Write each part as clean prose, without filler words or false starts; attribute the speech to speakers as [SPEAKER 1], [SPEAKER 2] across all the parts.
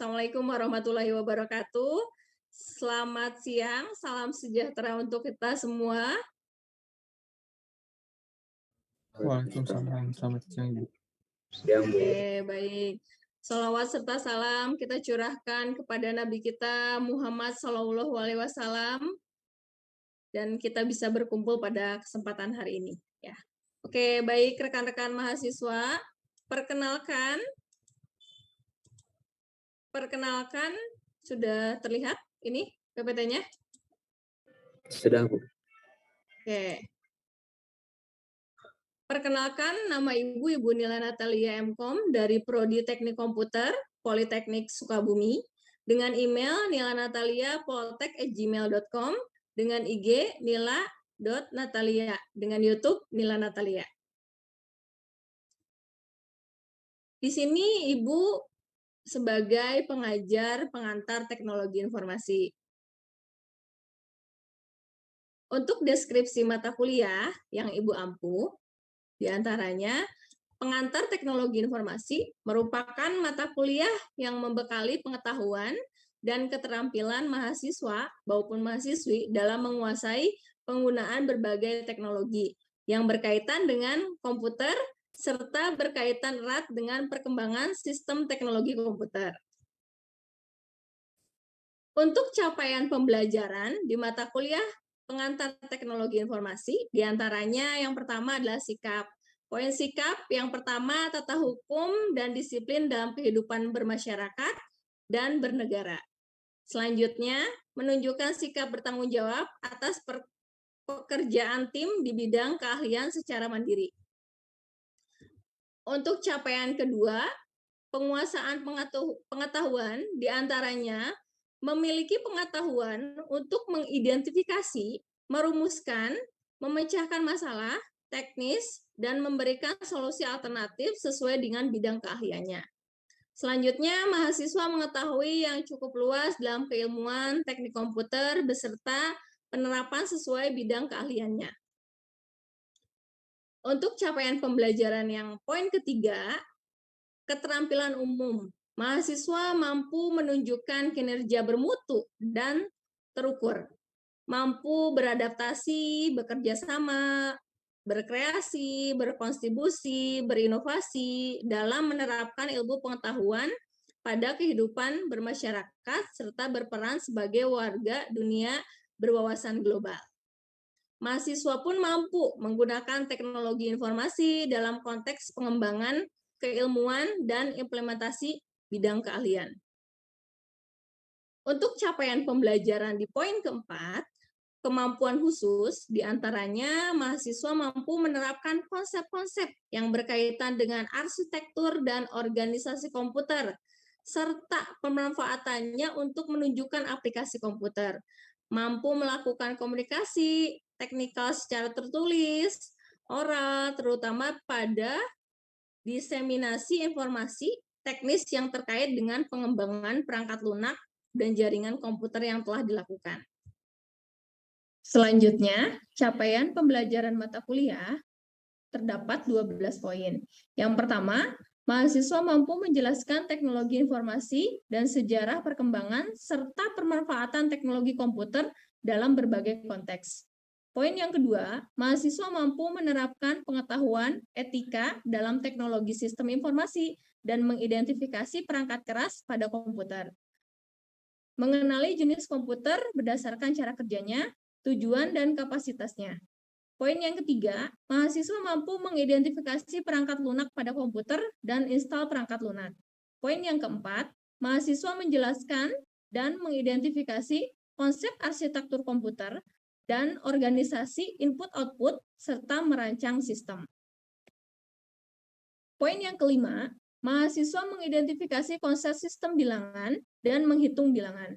[SPEAKER 1] Assalamualaikum warahmatullahi wabarakatuh. Selamat siang, salam sejahtera untuk kita semua.
[SPEAKER 2] Waalaikumsalam, selamat siang Ibu.
[SPEAKER 3] Siang, Bu.
[SPEAKER 1] Oke, baik. Salawat serta salam kita curahkan kepada Nabi kita Muhammad SAW dan kita bisa berkumpul pada kesempatan hari ini. Ya. Oke, baik rekan-rekan mahasiswa, perkenalkan sudah terlihat ini PPT-nya?
[SPEAKER 3] Sedang, Bu.
[SPEAKER 1] Oke. Perkenalkan, nama Ibu Nila Natalia M.Com dari Prodi Teknik Komputer, Politeknik Sukabumi, dengan email nilanatalia@poltek@gmail.com, dengan IG nila.natalia, dengan YouTube Nila Natalia. Di sini Ibu sebagai pengajar pengantar teknologi informasi. Untuk deskripsi mata kuliah yang Ibu ampu, di antaranya, pengantar teknologi informasi merupakan mata kuliah yang membekali pengetahuan dan keterampilan mahasiswa maupun mahasiswi dalam menguasai penggunaan berbagai teknologi yang berkaitan dengan komputer serta berkaitan erat dengan perkembangan sistem teknologi komputer. Untuk capaian pembelajaran di mata kuliah pengantar teknologi informasi, diantaranya yang pertama adalah sikap. Poin sikap yang pertama, tata hukum dan disiplin dalam kehidupan bermasyarakat dan bernegara. Selanjutnya, menunjukkan sikap bertanggung jawab atas pekerjaan tim di bidang keahlian secara mandiri. Untuk capaian kedua, penguasaan pengetahuan diantaranya memiliki pengetahuan untuk mengidentifikasi, merumuskan, memecahkan masalah teknis, dan memberikan solusi alternatif sesuai dengan bidang keahliannya. Selanjutnya, mahasiswa mengetahui yang cukup luas dalam keilmuan teknik komputer beserta penerapan sesuai bidang keahliannya. Untuk capaian pembelajaran yang poin ketiga, keterampilan umum. Mahasiswa mampu menunjukkan kinerja bermutu dan terukur, mampu beradaptasi, bekerja sama, berkreasi, berkontribusi, berinovasi dalam menerapkan ilmu pengetahuan pada kehidupan bermasyarakat serta berperan sebagai warga dunia berwawasan global. Mahasiswa pun mampu menggunakan teknologi informasi dalam konteks pengembangan keilmuan dan implementasi bidang keahlian. Untuk capaian pembelajaran di poin keempat, kemampuan khusus, diantaranya mahasiswa mampu menerapkan konsep-konsep yang berkaitan dengan arsitektur dan organisasi komputer, serta pemanfaatannya untuk menunjukkan aplikasi komputer, mampu melakukan komunikasi teknikal secara tertulis, oral, terutama pada diseminasi informasi teknis yang terkait dengan pengembangan perangkat lunak dan jaringan komputer yang telah dilakukan. Selanjutnya, capaian pembelajaran mata kuliah terdapat 12 poin. Yang pertama, mahasiswa mampu menjelaskan teknologi informasi dan sejarah perkembangan serta pemanfaatan teknologi komputer dalam berbagai konteks. Poin yang kedua, mahasiswa mampu menerapkan pengetahuan etika dalam teknologi sistem informasi dan mengidentifikasi perangkat keras pada komputer. Mengenali jenis komputer berdasarkan cara kerjanya, tujuan, dan kapasitasnya. Poin yang ketiga, mahasiswa mampu mengidentifikasi perangkat lunak pada komputer dan install perangkat lunak. Poin yang keempat, mahasiswa menjelaskan dan mengidentifikasi konsep arsitektur komputer dan organisasi input-output, serta merancang sistem. Poin yang kelima, mahasiswa mengidentifikasi konsep sistem bilangan dan menghitung bilangan.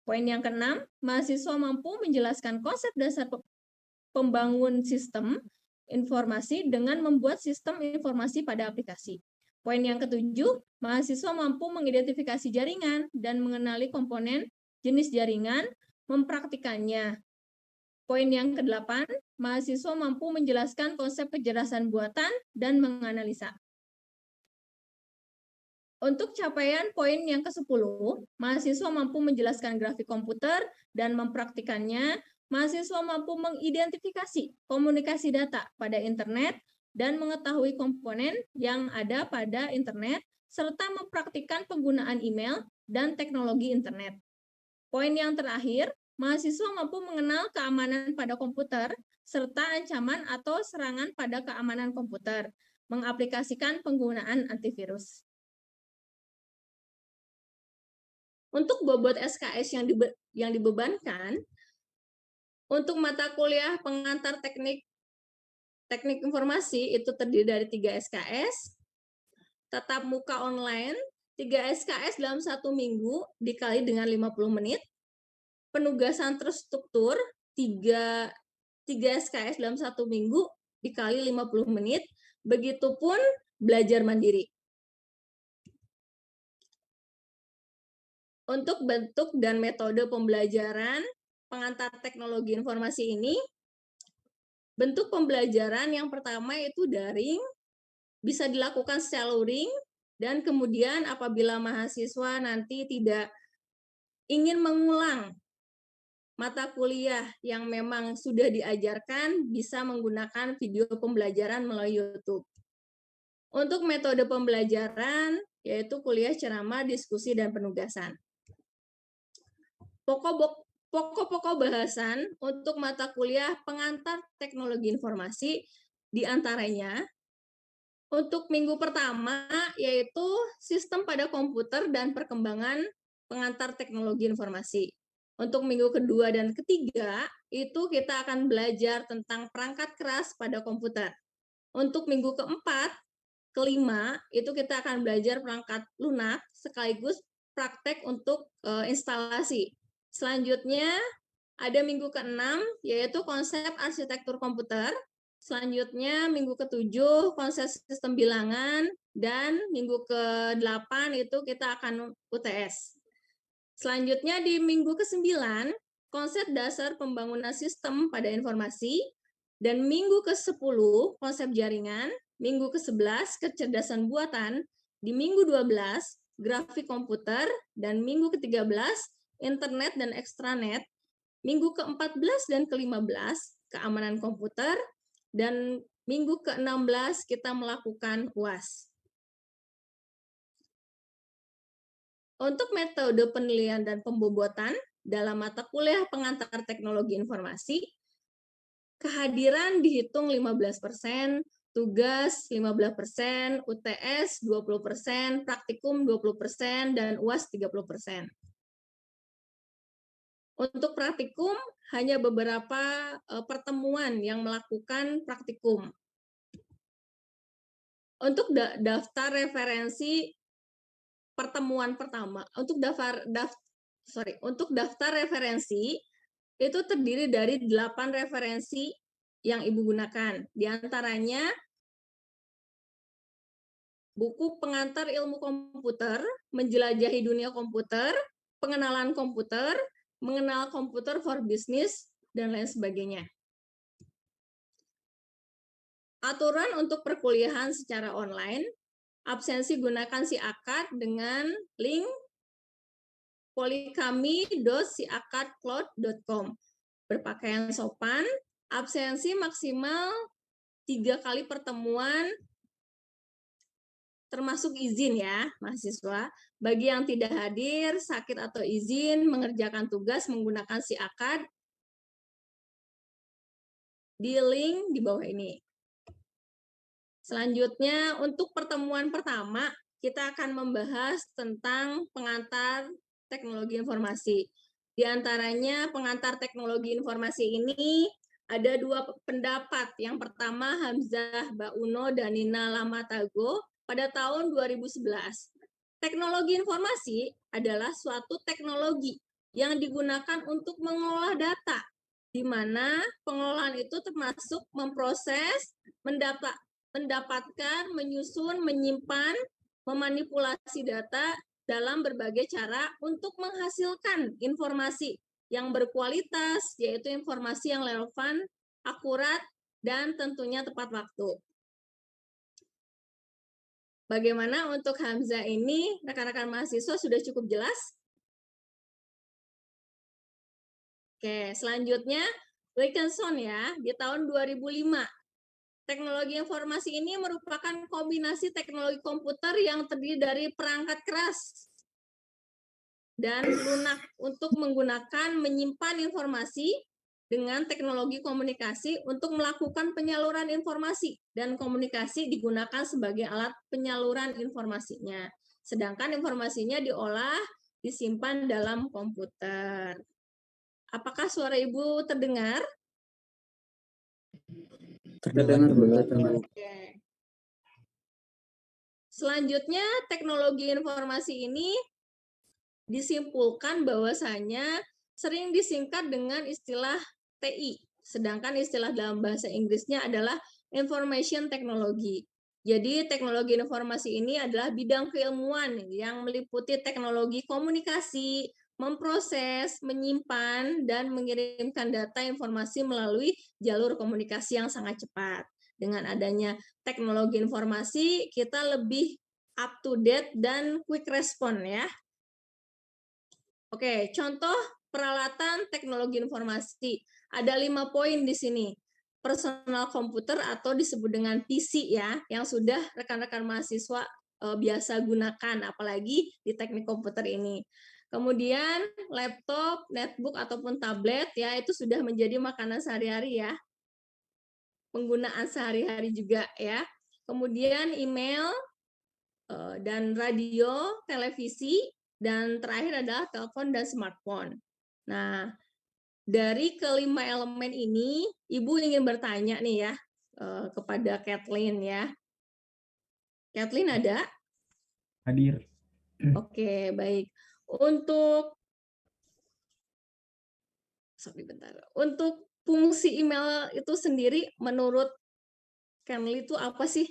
[SPEAKER 1] Poin yang keenam, mahasiswa mampu menjelaskan konsep dasar pembangun sistem informasi dengan membuat sistem informasi pada aplikasi. Poin yang ketujuh, mahasiswa mampu mengidentifikasi jaringan dan mengenali komponen jenis jaringan, mempraktikannya. Poin yang kedelapan, mahasiswa mampu menjelaskan konsep kecerdasan buatan dan menganalisa. Untuk capaian poin yang ke-10, mahasiswa mampu menjelaskan grafik komputer dan mempraktikannya. Mahasiswa mampu mengidentifikasi komunikasi data pada internet dan mengetahui komponen yang ada pada internet, serta mempraktikkan penggunaan email dan teknologi internet. Poin yang terakhir, mahasiswa mampu mengenal keamanan pada komputer, serta ancaman atau serangan pada keamanan komputer, mengaplikasikan penggunaan antivirus. Untuk bobot SKS yang dibebankan, untuk mata kuliah pengantar teknik informasi itu terdiri dari 3 SKS, tatap muka online, 3 SKS dalam 1 minggu dikali dengan 50 menit, penugasan terstruktur, 3 SKS dalam 1 minggu dikali 50 menit, begitupun belajar mandiri. Untuk bentuk dan metode pembelajaran pengantar teknologi informasi ini, bentuk pembelajaran yang pertama itu daring, bisa dilakukan secara luring, dan kemudian apabila mahasiswa nanti tidak ingin mengulang mata kuliah yang memang sudah diajarkan, bisa menggunakan video pembelajaran melalui YouTube. Untuk metode pembelajaran, yaitu kuliah ceramah, diskusi, dan penugasan. Pokok-pokok bahasan untuk mata kuliah pengantar teknologi informasi diantaranya untuk minggu pertama yaitu sistem pada komputer dan perkembangan pengantar teknologi informasi. Untuk minggu kedua dan ketiga itu kita akan belajar tentang perangkat keras pada komputer. Untuk minggu keempat, kelima itu kita akan belajar perangkat lunak sekaligus praktek untuk instalasi. Selanjutnya ada minggu ke-6 yaitu konsep arsitektur komputer. Selanjutnya minggu ke-7 konsep sistem bilangan dan minggu ke-8 itu kita akan UTS. Selanjutnya di minggu ke-9 konsep dasar pembangunan sistem pada informasi dan minggu ke-10 konsep jaringan, minggu ke-11 kecerdasan buatan, di minggu 12 grafik komputer dan minggu ke-13 internet dan extranet, minggu ke-14 dan ke-15 keamanan komputer, dan minggu ke-16 kita melakukan UAS. Untuk metode penilaian dan pembobotan dalam mata kuliah pengantar teknologi informasi, kehadiran dihitung 15%, tugas 15%, UTS 20%, praktikum 20%, dan UAS 30%. Untuk praktikum, hanya beberapa pertemuan yang melakukan praktikum. Untuk daftar referensi pertemuan pertama, untuk daftar referensi itu terdiri dari 8 referensi yang Ibu gunakan. Di antaranya buku pengantar ilmu komputer, menjelajahi dunia komputer, pengenalan komputer, mengenal komputer for business, dan lain sebagainya. Aturan untuk perkuliahan secara online, absensi gunakan SiAkad dengan link polikami.siakadcloud.com. Berpakaian sopan, absensi maksimal 3 kali pertemuan, termasuk izin ya, mahasiswa. Bagi yang tidak hadir, sakit atau izin mengerjakan tugas menggunakan SiAkad di link di bawah ini. Selanjutnya, untuk pertemuan pertama, kita akan membahas tentang pengantar teknologi informasi. Di antaranya, pengantar teknologi informasi ini ada 2 pendapat. Yang pertama, Hamzah Bauno dan Nina Lamatago pada tahun 2011. Teknologi informasi adalah suatu teknologi yang digunakan untuk mengolah data, di mana pengolahan itu termasuk memproses, mendapatkan, menyusun, menyimpan, memanipulasi data dalam berbagai cara untuk menghasilkan informasi yang berkualitas, yaitu informasi yang relevan, akurat, dan tentunya tepat waktu. Bagaimana untuk Hamzah ini, rekan-rekan mahasiswa sudah cukup jelas? Oke, selanjutnya Wilkinson ya, di tahun 2005. Teknologi informasi ini merupakan kombinasi teknologi komputer yang terdiri dari perangkat keras dan lunak untuk menyimpan informasi dengan teknologi komunikasi untuk melakukan penyaluran informasi, dan komunikasi digunakan sebagai alat penyaluran informasinya. Sedangkan informasinya diolah, disimpan dalam komputer. Apakah suara Ibu terdengar?
[SPEAKER 3] Terdengar, Bu. Terdengar.
[SPEAKER 1] Oke. Selanjutnya, teknologi informasi ini disimpulkan bahwasanya sering disingkat dengan istilah TI, sedangkan istilah dalam bahasa Inggrisnya adalah Information Technology. Jadi teknologi informasi ini adalah bidang keilmuan yang meliputi teknologi komunikasi, memproses, menyimpan, dan mengirimkan data informasi melalui jalur komunikasi yang sangat cepat. Dengan adanya teknologi informasi, kita lebih up to date dan quick response ya. Oke, contoh peralatan teknologi informasi. Ada 5 poin di sini. Personal komputer atau disebut dengan PC ya, yang sudah rekan-rekan mahasiswa biasa gunakan, apalagi di teknik komputer ini. Kemudian laptop, netbook, ataupun tablet ya, itu sudah menjadi makanan sehari-hari ya. Penggunaan sehari-hari juga ya. Kemudian email, dan radio, televisi, dan terakhir adalah telepon dan smartphone. Nah, dari kelima elemen ini, Ibu ingin bertanya nih ya kepada Kathleen ya. Kathleen ada?
[SPEAKER 2] Hadir.
[SPEAKER 1] Oke, baik. Untuk fungsi email itu sendiri, menurut Kathleen itu apa sih?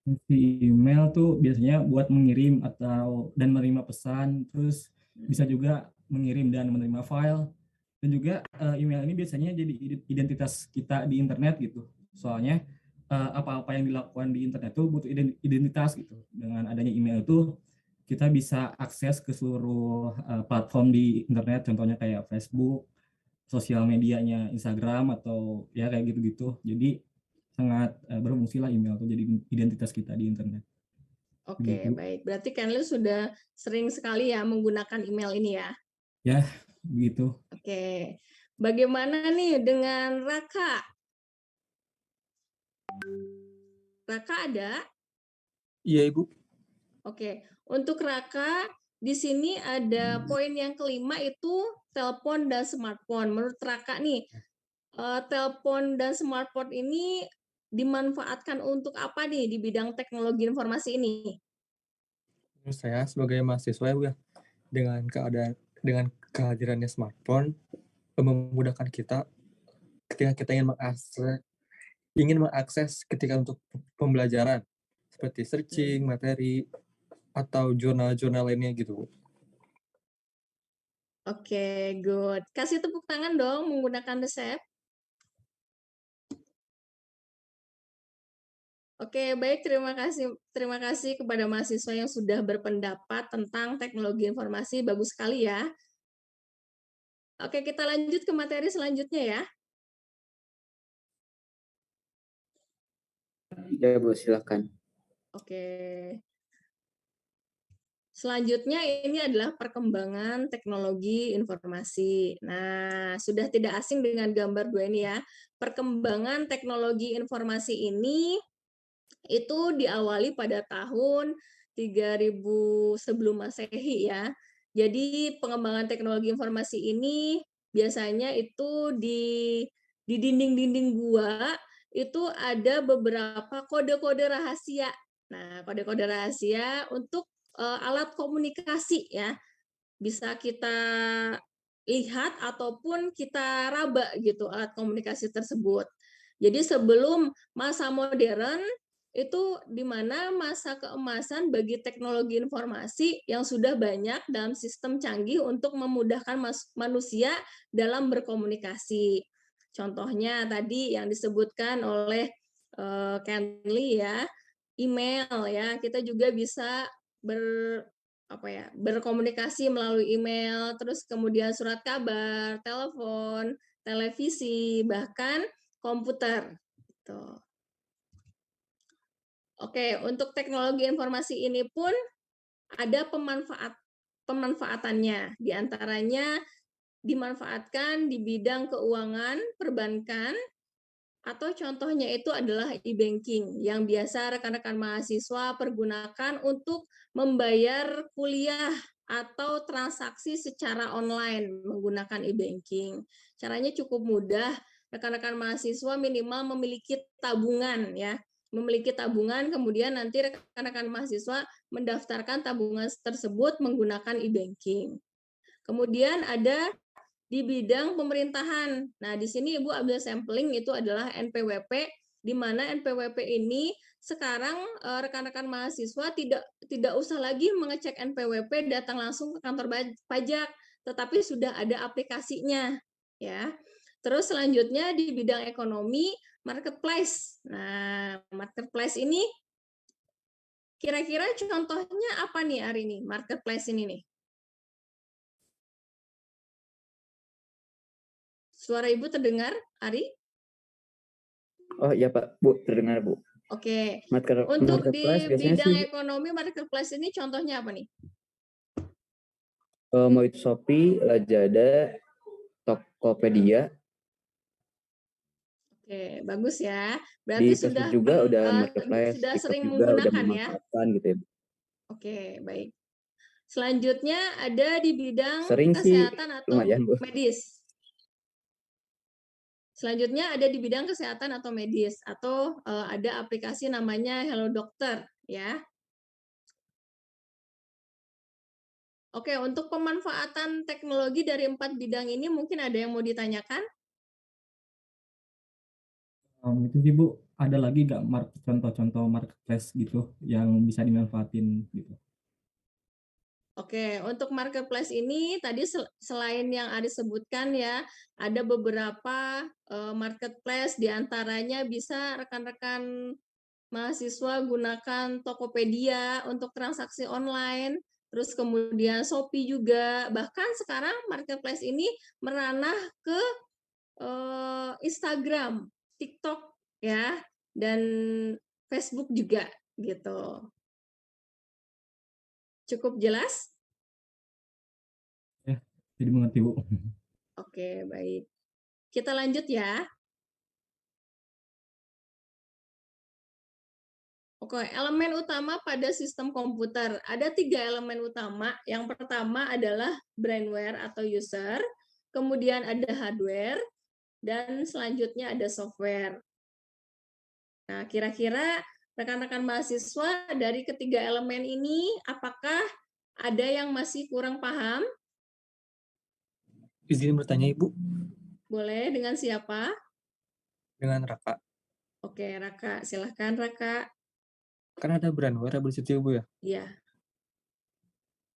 [SPEAKER 2] Fungsi email tuh biasanya buat mengirim atau dan menerima pesan, terus bisa juga mengirim dan menerima file. Dan juga email ini biasanya jadi identitas kita di internet gitu. Soalnya apa-apa yang dilakukan di internet tuh butuh identitas gitu. Dengan adanya email itu kita bisa akses ke seluruh platform di internet, contohnya kayak Facebook, sosial medianya Instagram, atau ya kayak gitu-gitu. Jadi sangat berfungsi lah email tuh jadi identitas kita di internet.
[SPEAKER 1] Oke,
[SPEAKER 2] Begitu.
[SPEAKER 1] baik. Berarti Kathleen sudah sering sekali ya menggunakan email ini ya?
[SPEAKER 2] Ya, begitu.
[SPEAKER 1] Oke. Bagaimana nih dengan Raka? Raka ada?
[SPEAKER 2] Iya, Ibu.
[SPEAKER 1] Oke. Untuk Raka, di sini ada poin yang kelima itu telepon dan smartphone. Menurut Raka nih, telepon dan smartphone ini dimanfaatkan untuk apa nih di bidang teknologi informasi ini?
[SPEAKER 2] Menurut saya sebagai mahasiswa ya, Bu, ya, dengan kehadirannya smartphone memudahkan kita ketika kita ingin mengakses ketika untuk pembelajaran seperti searching materi atau jurnal-jurnal lainnya gitu, Bu.
[SPEAKER 1] Oke, good. Kasih tepuk tangan dong menggunakan resep. Oke, baik. Terima kasih kepada mahasiswa yang sudah berpendapat tentang teknologi informasi. Bagus sekali ya. Oke, kita lanjut ke materi selanjutnya ya.
[SPEAKER 3] Ya, Bu, silakan.
[SPEAKER 1] Oke. Selanjutnya ini adalah perkembangan teknologi informasi. Nah, sudah tidak asing dengan gambar 2 ini ya. Perkembangan teknologi informasi ini itu diawali pada tahun 3000 sebelum Masehi ya. Jadi pengembangan teknologi informasi ini biasanya itu di dinding-dinding gua itu ada beberapa kode-kode rahasia. Nah, kode-kode rahasia untuk alat komunikasi ya. Bisa kita lihat ataupun kita raba gitu alat komunikasi tersebut. Jadi sebelum masa modern itu di mana masa keemasan bagi teknologi informasi yang sudah banyak dalam sistem canggih untuk memudahkan manusia dalam berkomunikasi. Contohnya tadi yang disebutkan oleh Kenli ya, email ya. Kita juga bisa berkomunikasi melalui email, terus kemudian surat kabar, telepon, televisi, bahkan komputer. Gitu. Oke, untuk teknologi informasi ini pun ada pemanfaatannya. Di antaranya dimanfaatkan di bidang keuangan, perbankan, atau contohnya itu adalah e-banking yang biasa rekan-rekan mahasiswa pergunakan untuk membayar kuliah atau transaksi secara online menggunakan e-banking. Caranya cukup mudah, rekan-rekan mahasiswa minimal memiliki tabungan ya. Memiliki tabungan, kemudian nanti rekan-rekan mahasiswa mendaftarkan tabungan tersebut menggunakan e-banking. Kemudian ada di bidang pemerintahan. Nah, di sini Ibu ambil sampling itu adalah NPWP, di mana NPWP ini sekarang rekan-rekan mahasiswa tidak usah lagi mengecek NPWP datang langsung ke kantor pajak, tetapi sudah ada aplikasinya, ya. Terus selanjutnya di bidang ekonomi, marketplace. Nah, marketplace ini kira-kira contohnya apa nih hari ini? Marketplace ini nih. Suara Ibu terdengar, Ari?
[SPEAKER 3] Oh iya Pak, Bu, terdengar Bu.
[SPEAKER 1] Oke.
[SPEAKER 3] Untuk
[SPEAKER 1] Untuk di
[SPEAKER 3] marketplace biasanya
[SPEAKER 1] bidang
[SPEAKER 3] sih
[SPEAKER 1] ekonomi, marketplace ini contohnya apa nih?
[SPEAKER 3] mau itu Shopee, Lazada, Tokopedia,
[SPEAKER 1] Oke, bagus ya.
[SPEAKER 3] di
[SPEAKER 1] Berarti
[SPEAKER 3] Facebook
[SPEAKER 1] sudah
[SPEAKER 3] juga udah marketplace,
[SPEAKER 1] sudah
[SPEAKER 3] TikTok
[SPEAKER 1] sering
[SPEAKER 3] juga udah
[SPEAKER 1] menggunakan ya.
[SPEAKER 3] memanfaatkan gitu ya.
[SPEAKER 1] Oke, baik. Selanjutnya ada di bidang
[SPEAKER 3] Sering sih
[SPEAKER 1] kesehatan atau
[SPEAKER 3] lumayan Bu.
[SPEAKER 1] medis. Selanjutnya ada di bidang kesehatan atau medis, atau ada aplikasi namanya Hello Dokter ya. Oke, untuk pemanfaatan teknologi dari 4 bidang ini mungkin ada yang mau ditanyakan?
[SPEAKER 2] Itu sih Bu, ada lagi nggak contoh-contoh marketplace gitu yang bisa dimanfaatin gitu?
[SPEAKER 1] Oke, untuk marketplace ini tadi selain yang Ari sebutkan ya, ada beberapa marketplace, diantaranya bisa rekan-rekan mahasiswa gunakan Tokopedia untuk transaksi online, terus kemudian Shopee juga, bahkan sekarang marketplace ini meranah ke Instagram, TikTok ya, dan Facebook juga gitu. Cukup jelas?
[SPEAKER 2] Ya, jadi mengerti Bu.
[SPEAKER 1] Oke, baik. Kita lanjut ya. Oke, elemen utama pada sistem komputer. Ada 3 elemen utama. Yang pertama adalah brainware atau user, kemudian ada hardware, dan selanjutnya ada software. Nah, kira-kira rekan-rekan mahasiswa dari ketiga elemen ini, apakah ada yang masih kurang paham?
[SPEAKER 4] Izin bertanya Ibu,
[SPEAKER 1] Boleh, dengan siapa?
[SPEAKER 4] dengan Raka.
[SPEAKER 1] Oke, Raka. Silahkan, Raka.
[SPEAKER 4] Kan ada brandware di situ Bu ya.
[SPEAKER 1] Iya.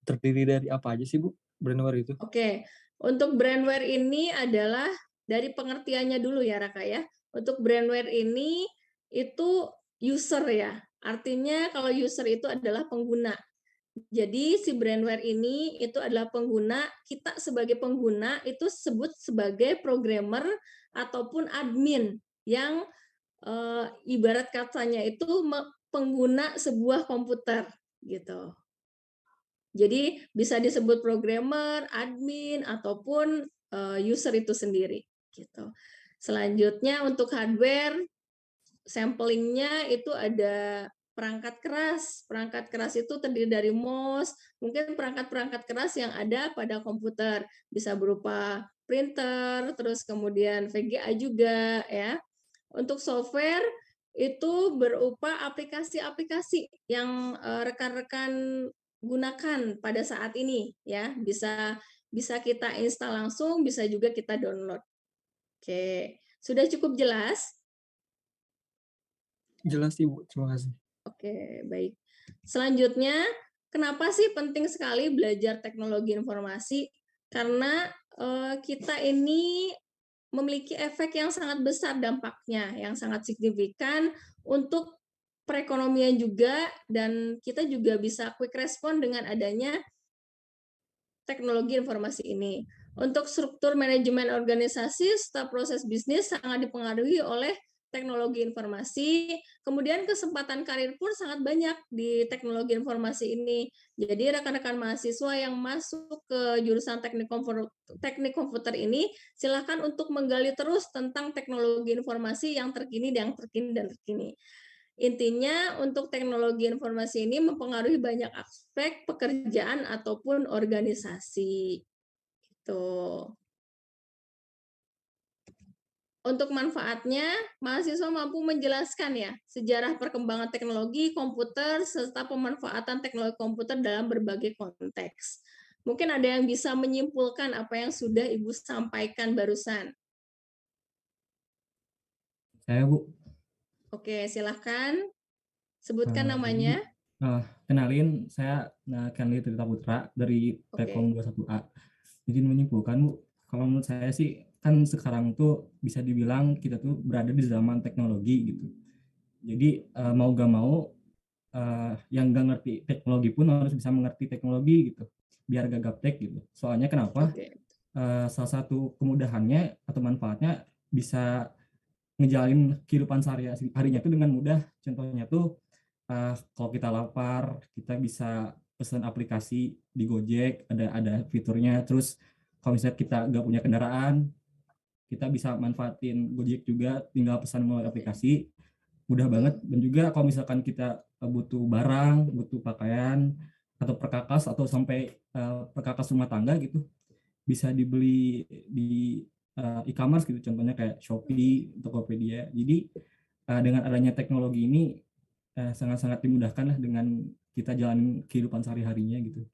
[SPEAKER 4] Terdiri dari apa aja sih Bu brandware itu?
[SPEAKER 1] Oke, untuk brandware ini adalah dari pengertiannya dulu ya Raka ya. Untuk brandware ini itu user ya. Artinya kalau user itu adalah pengguna. Jadi si brandware ini itu adalah pengguna, kita sebagai pengguna itu sebut sebagai programmer ataupun admin yang ibarat katanya itu pengguna sebuah komputer gitu. Jadi bisa disebut programmer, admin, ataupun user itu sendiri. Gitu. Selanjutnya untuk hardware, samplingnya itu ada perangkat keras. Perangkat keras itu terdiri dari mouse, mungkin perangkat-perangkat keras yang ada pada komputer. Bisa berupa printer, terus kemudian VGA juga ya. Untuk software itu berupa aplikasi-aplikasi yang rekan-rekan gunakan pada saat ini ya. Bisa kita install langsung, bisa juga kita download. Oke, sudah cukup jelas?
[SPEAKER 4] Jelas Ibu, terima kasih.
[SPEAKER 1] Oke, baik. Selanjutnya, kenapa sih penting sekali belajar teknologi informasi? Karena kita ini memiliki efek yang sangat besar dampaknya, yang sangat signifikan untuk perekonomian juga, dan kita juga bisa quick respon dengan adanya teknologi informasi ini. Untuk struktur manajemen organisasi, serta proses bisnis sangat dipengaruhi oleh teknologi informasi, kemudian kesempatan karir pun sangat banyak di teknologi informasi ini. Jadi rekan-rekan mahasiswa yang masuk ke jurusan teknik komputer ini, silakan untuk menggali terus tentang teknologi informasi yang terkini dan terkini. Intinya untuk teknologi informasi ini mempengaruhi banyak aspek pekerjaan ataupun organisasi. Gitu. Untuk manfaatnya, mahasiswa mampu menjelaskan ya sejarah perkembangan teknologi komputer serta pemanfaatan teknologi komputer dalam berbagai konteks. Mungkin ada yang bisa menyimpulkan apa yang sudah Ibu sampaikan barusan.
[SPEAKER 2] Saya Bu,
[SPEAKER 1] Oke, silahkan sebutkan
[SPEAKER 2] jadi
[SPEAKER 1] namanya.
[SPEAKER 2] kenalin saya Kenli Tirta Putra dari Telkom
[SPEAKER 1] Oke.
[SPEAKER 2] 21A. Jadi menyimpulkan Bu, kalau menurut saya sih kan sekarang tuh bisa dibilang kita tuh berada di zaman teknologi gitu. Jadi mau gak mau yang gak ngerti teknologi pun harus bisa mengerti teknologi gitu, biar gak gaptek gitu. Soalnya kenapa?
[SPEAKER 1] Oke.
[SPEAKER 2] Salah satu kemudahannya atau manfaatnya bisa ngejalin kehidupan sehari-harinya itu dengan mudah. Contohnya tuh kalau kita lapar, kita bisa pesan aplikasi di Gojek, ada fiturnya. Terus kalau misalnya kita nggak punya kendaraan, kita bisa manfaatin Gojek juga, tinggal pesan melalui aplikasi, mudah banget. Dan juga kalau misalkan kita butuh barang, butuh pakaian, atau perkakas, atau sampai perkakas rumah tangga gitu, bisa dibeli di e-commerce gitu, contohnya kayak Shopee, Tokopedia. Jadi dengan adanya teknologi ini sangat-sangat dimudahkan lah dengan kita jalan kehidupan sehari-harinya gitu.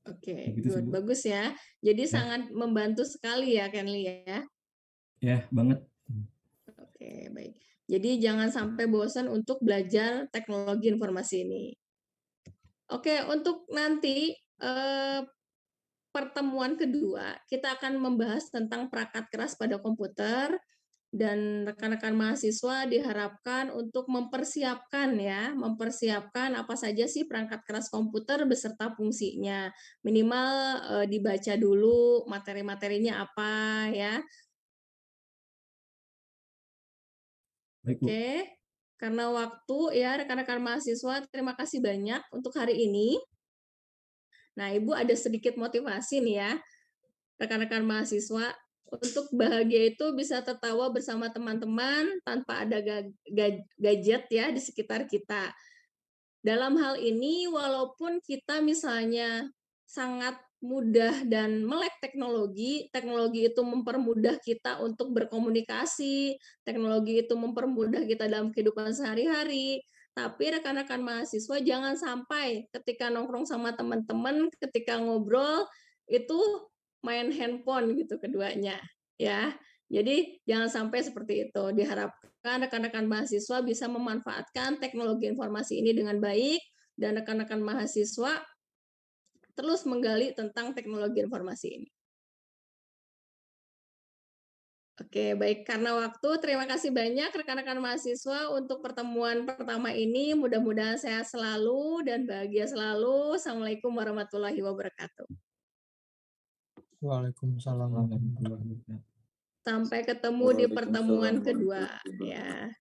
[SPEAKER 1] Oke,
[SPEAKER 2] Gitu sih
[SPEAKER 1] good.
[SPEAKER 2] Bu.
[SPEAKER 1] Bagus ya. Jadi
[SPEAKER 2] Ya,
[SPEAKER 1] sangat membantu sekali ya, Kenli ya.
[SPEAKER 2] ya banget.
[SPEAKER 1] Oke, baik. Jadi jangan sampai bosan untuk belajar teknologi informasi ini. Oke, untuk nanti pertemuan kedua, kita akan membahas tentang perangkat keras pada komputer, dan rekan-rekan mahasiswa diharapkan untuk mempersiapkan apa saja sih perangkat keras komputer beserta fungsinya. Minimal dibaca dulu materi-materinya apa ya.
[SPEAKER 2] Baik Bu.
[SPEAKER 1] Oke, karena waktu ya rekan-rekan mahasiswa, terima kasih banyak untuk hari ini. Nah, Ibu ada sedikit motivasi nih ya, rekan-rekan mahasiswa, untuk bahagia itu bisa tertawa bersama teman-teman tanpa ada gadget ya di sekitar kita. Dalam hal ini, walaupun kita misalnya sangat mudah dan melek teknologi, teknologi itu mempermudah kita untuk berkomunikasi, teknologi itu mempermudah kita dalam kehidupan sehari-hari, tapi rekan-rekan mahasiswa jangan sampai ketika nongkrong sama teman-teman, ketika ngobrol, itu main handphone gitu keduanya, ya. Jadi jangan sampai seperti itu. Diharapkan rekan-rekan mahasiswa bisa memanfaatkan teknologi informasi ini dengan baik, dan rekan-rekan mahasiswa terus menggali tentang teknologi informasi ini. Oke, baik. Karena waktu, terima kasih banyak rekan-rekan mahasiswa untuk pertemuan pertama ini. Mudah-mudahan sehat selalu dan bahagia selalu. Assalamualaikum warahmatullahi wabarakatuh.
[SPEAKER 4] Waalaikumsalam.
[SPEAKER 2] Assalamualaikum warahmatullahi wabarakatuh.
[SPEAKER 1] Sampai ketemu di pertemuan kedua. Ya.